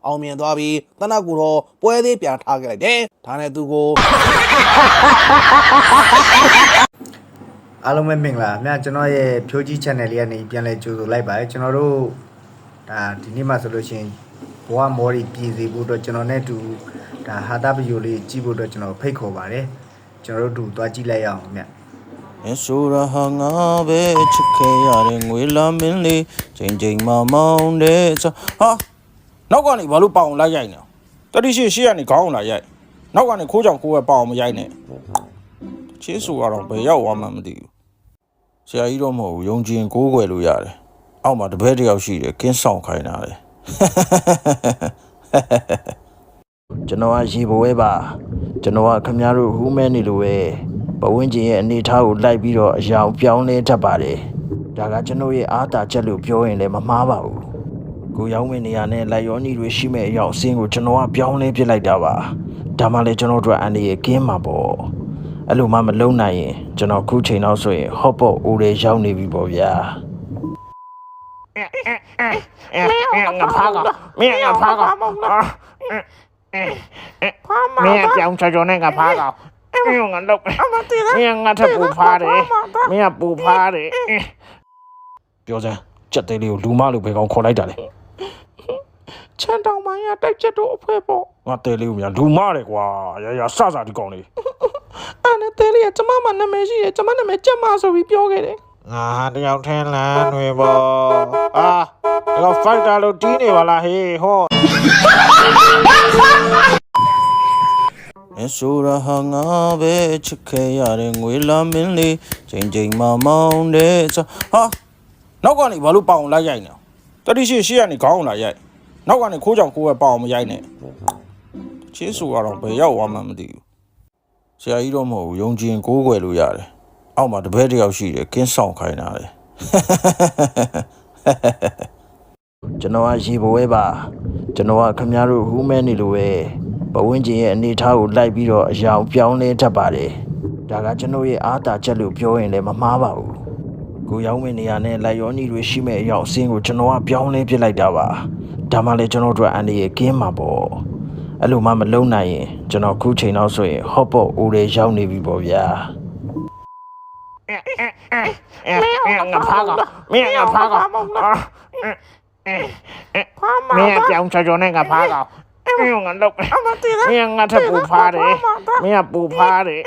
အောင်မြင်သွားပြီးတနက်ကူတော့ပွဲသေးပြန်ထားခဲ့လိုက်တယ်ဒါနဲ့သူကိုအားလုံးပဲမင်္ဂလာအများကျွန်တော်ရဲ့ဖြိုးကြီး channel လေးကနေပြန်လဲကြိုဆိုလိုက်ပါတယ်ကျွန်တော်တို့ဒါဒီနေ့မှဆိုလို့ရှိရင်ဘဝမော်ရီပြည်စီဖို့အတွက်ကျွန်တော်နဲ့တူဒါဟာတာဗီဒီယိုလေးကြည့်ဖို့အတွက်ကျွန်တော်ဖိတ်ခေါ်ပါတယ်ကျွန်တော်တို့တူသွားကြည့်လိုက်ရအောင်ခင်ဗျဆိုရဟာငါပဲချစ်ခဲ့ရတဲ့ငွေလာမင်းလေးချိန်ချိန်မမောင်းတဲ့ဟာနောက်ကနေဘာလို့ပေါအောင်လိုက်ရိုက်နေတတိရှိရှေ့ကနေခေါင်းအောင်လာရိုက်နောက်ကနေခိုးကြောင်ခိုးပဲပေါအောင်မရိုက်နဲ့ချင်းဆိုတော့ဘယ်ရောက်သွားမှမသိဘူးဆရာကြီးတော့မဟုတ်ဘူးယုံကြည်ရင်ကိုးကွယ်လို့ရတယ်အောက်မှာတပည့်တယောက်ရှိတယ်ကင်းဆောင်ခိုင်းတာလေကျွန်တော်ကရေဘဝဲပါကျွန်တော်ကခင်ဗျားတို့ဟူးမဲနေလို့ပဲပဝင်းကျင်ရဲ့အနေထားကိုလိုက်ပြီးတော့အယောင်ပြောင်းလဲတတ်ပါတယ်ဒါကကျွန်တော်ရဲ့အားတာချက်လို့ပြောရင်လည်းမမှားပါဘူးကိုရောင်းဝင်နေရတဲ့လိုက်ရောညီတွေရှိမဲ့အယောင်အစင်းကိုကျွန်တော်ကပြောင်းလဲပြစ်လိုက်တာပါဒါမှလည်းကျွန်တော်တို့အန်ဒီရဲ့ကင်းမှာပေါ့အဲ့လိုမှမလုံနိုင်ရင်ကျွန်တော်ခုချိန်တော့ဆိုရင်ဟော့ပေါ့အိုးတွေရောက်နေပြီပေါ့ဗျာငါဖားကမင်းငါဖားကမင်းပြောင်းချောနဲ့ငါဖားကမင်းငါလောက်မင်းငါထပ်ပူဖားတယ်မင်းကပူဖားတယ်ပြောစမ်းကြက်သေးလေးကိုလူမလို့ပဲကောင်းခေါ်လိုက်တာလေချန်တောင်မိုင်းရတိုက်ချက်တို့အဖွဲပေါ့ငါတဲလေးကိုများလူမတယ်ကွာရစဒီကောင်လေးအဲ့နဲ့တဲလေးကကျမမနာမည်ရှိတယ်ကျမနာမည်ကျမဆိုပြီးပြောခဲ့တယ်ငါတယောက်ထဲလမ်းတွေပေါ့ဒါကဖိုက်တာလို့တီးနေပါလားဟေးဟောဆိုရဟာငါပဲချစ်ခဲ့ရတဲ့ငွေလာမင်းလေးချိန်ချိန်မမောင်းတဲ့ဟာနောက်ကနေဘာလို့ပေါအောင်လိုက်ရိုက်နေတတိရှိရှေ့ကနေခေါင်းအောင်လာရိုက်နောက်ကနေခိုးကြောင်ခိုးပဲပေါအောင်မရိုက်နဲ့ချင်းဆိုတော့ဘယ်ရောက်သွားမှမသိဘူးဆရာကြီးတော့မဟုတ်ဘူးယုံကြည်ရင်ကိုးကွယ်လို့ရတယ်အောက်မှာတပည့်တယောက်ရှိတယ်ကင်းဆောင်ခိုင်းတာလေကျွန်တော်ကရေဘဝဲပါကျွန်တော်ကခင်ဗျားတို့ဟူးမဲနေလို့ပဲပဝင်းကျင်ရဲ့အနေထားကိုလိုက်ပြီးတော့အယောင်ပြောင်းလဲတတ်ပါတယ်ဒါကကျွန်တော်ရဲ့အားတာချက်လို့ပြောရင်လည်းမမှားပါဘူးကိုရောင်းဝင်နေရတဲ့လိုက်ရောညီတွေရှိမဲ့အယောင်အစင်းကိုကျွန်တော်ကပြောင်းလဲပြစ်လိုက်တာပါဒါမှလည်းကျွန်တော်တို့အန်ဒီရဲ့ကင်းမှာပေါ့အဲ့လိုမှမလုံနိုင်ရင်ကျွန်တော်ခုချိန်တော့ဆိုရင်ဟော့ပေါ့အိုးတွေရောက်နေပြီပေါ့ဗျာငါဖားကမင်းငါဖားကမင်းပြောင်းချောနဲ့ငါဖားကမင်းငါလောက်မင်းငါထပ်ပူဖားတယ်မင်းကပူဖားတယ်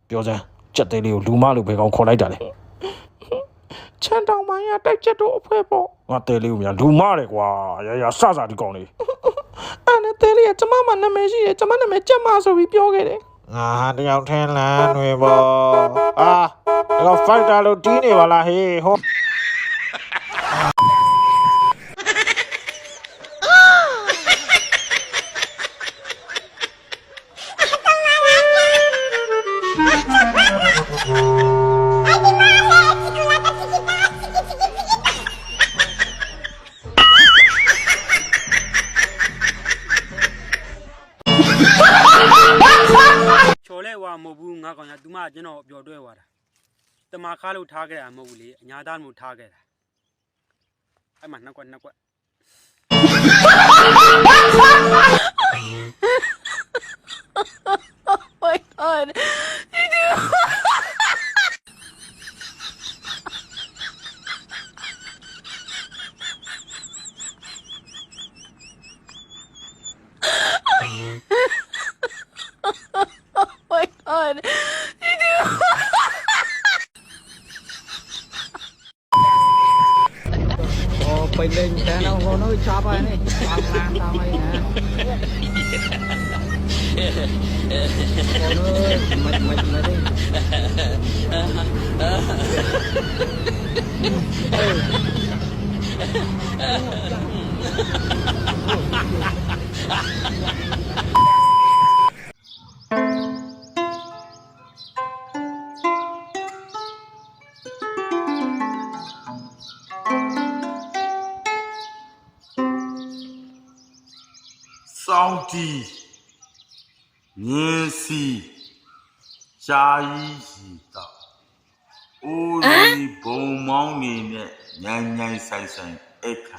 ပြောစမ်းကြက်သေးလေးကိုလူမလို့ပဲကောင်းခေါ်လိုက်တာလေချန်တောင်မိုင်းရတိုက်ချက်တို့အဖွဲပေါ့ငါတဲလေးကိုများလူမတယ်ကွာရစဒီကောင်လေးအဲ့နဲ့တဲလေးကကျမမနာမည်ရှိတယ်ကျမနာမည်ကျမဆိုပြီးပြောခဲ့တယ်ငါတယောက်ထဲလမ်းတွေပေါ့ဒါကဖိုက်တာလို့တီးနေပါလားဟေးဟောချော်လဲဝါမဟုတ်ဘူးငါကောင်ညာသူမကျွန်တော်ပျော်တွဲသွားတာတမခါလို့ထားခဲ့တာမဟုတ်ဘူးလေအညာသားမျိုးထားခဲ့တာအဲ့မှာနှစ်ကွက် Oh my god. You do. Oh my god. You do. Bình định thế nào có nói chắp ai này chắp ngang tao ấy nè con ơi mệt lại đi Sao đi nghe si cha ý gì đó ô đi bông máu nè nhai nhai sai sai ếch khả